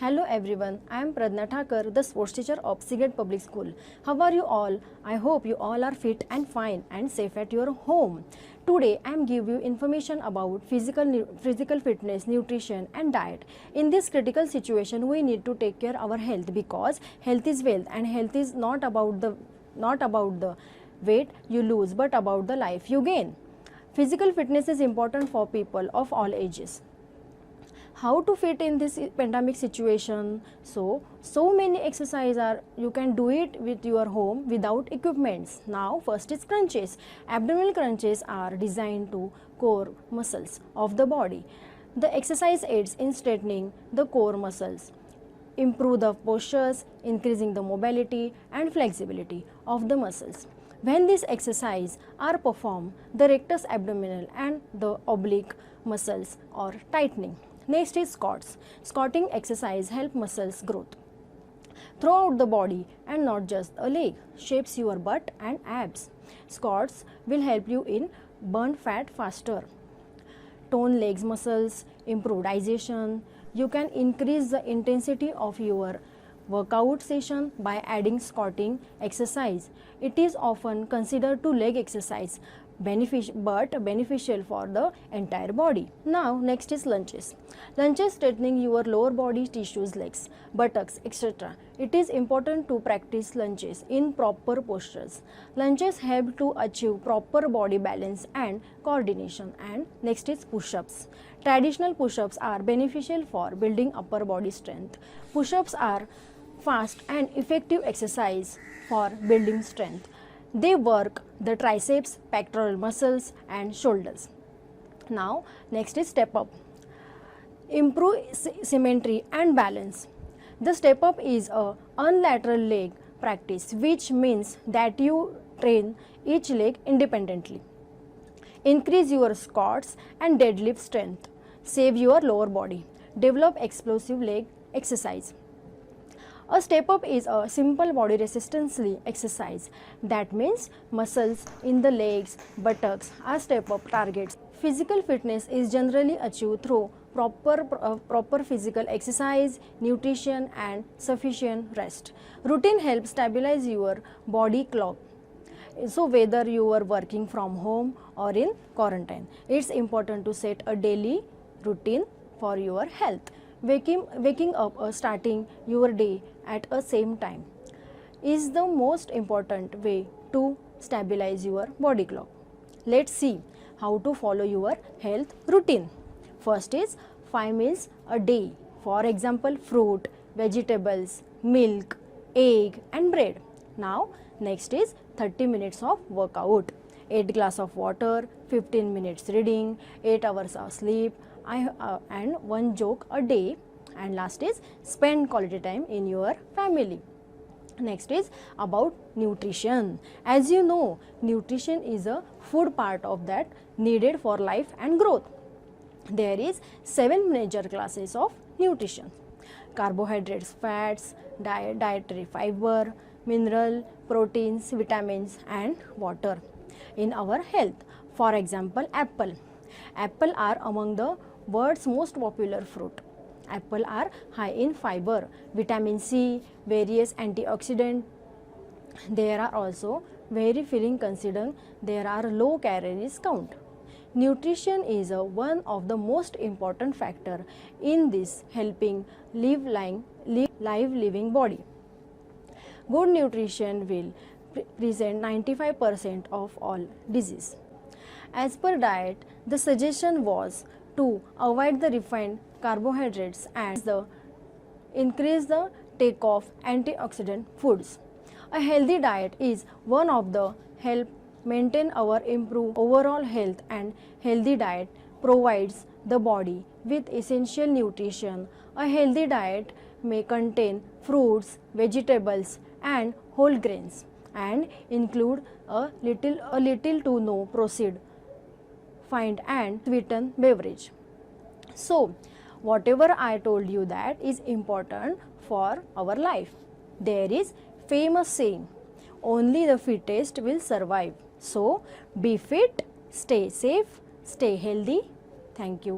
Hello everyone, I am Pradna Thakur, the sports teacher of Seagate Public School. How are you all? I hope you all are fit and fine and safe at your home. Today I am give you information about physical fitness, nutrition and diet. In this critical situation, we need to take care of our health because health is wealth and health is not about the weight you lose but about the life you gain. Physical fitness is important for people of all ages. How to fit in this pandemic situation? So many exercises are you can do it with your home without equipments. Now first is crunches. Abdominal crunches are designed to core muscles of the body. The exercise aids in strengthening the core muscles, improve the postures, increasing the mobility and flexibility of the muscles. When these exercises are performed, the rectus abdominal and the oblique muscles are tightening. Next is squats. Squatting exercise help muscles growth throughout the body and not just a leg, shapes your butt and abs. Squats will help you in burn fat faster, tone legs muscles, improve digestion. You can increase the intensity of your workout session by adding squatting exercise. It is often considered to leg exercise beneficial for the entire body. Now next is lunges. Lunges strengthening your lower body tissues, legs, buttocks, etc. It is important to practice lunges in proper postures. Lunges help to achieve proper body balance and coordination. And next is push-ups. Traditional push-ups are beneficial for building upper body strength. Push-ups are fast and effective exercise for building strength. They work the triceps, pectoral muscles and shoulders. Now next is step up. Improve symmetry and balance. The step up is a unilateral leg practice, which means that you train each leg independently. Increase your squats and deadlift strength. Save your lower body. Develop explosive leg exercise. A step up is a simple body resistance exercise. That means muscles in the legs, buttocks are step up targets. Physical fitness is generally achieved through proper physical exercise, nutrition and sufficient rest. Routine helps stabilize your body clock. So whether you are working from home or in quarantine, it's important to set a daily routine for your health. Waking up or starting your day at a same time is the most important way to stabilize your body clock. Let's see how to follow your health routine. First is 5 meals a day. For example, fruit, vegetables, milk, egg and bread. Now next is 30 minutes of workout, 8 glass of water, 15 minutes reading, 8 hours of sleep, and 1 joke a day. And last is spend quality time in your family. Next is about nutrition. As you know, nutrition is a food part of that needed for life and growth. There is 7 major classes of nutrition: carbohydrates, fats, dietary fiber, mineral, proteins, vitamins and water in our health. For example, apple. Apple are among the world's most popular fruit. Apple are high in fiber, vitamin C, various antioxidants. There are also very filling considering there are low calories count. Nutrition is one of the most important factor in this helping live living body. Good nutrition will present 95% of all disease. As per diet, the suggestion was to avoid the refined carbohydrates and increase the take of antioxidant foods. A healthy diet is one of the help maintain our improve overall health, and healthy diet provides the body with essential nutrition. A healthy diet may contain fruits, vegetables and whole grains and include a little to no processed, refined and sweetened beverage. So whatever I told you that is important for our life. There is famous saying, only the fittest will survive. So be fit, stay safe, stay healthy. Thank you.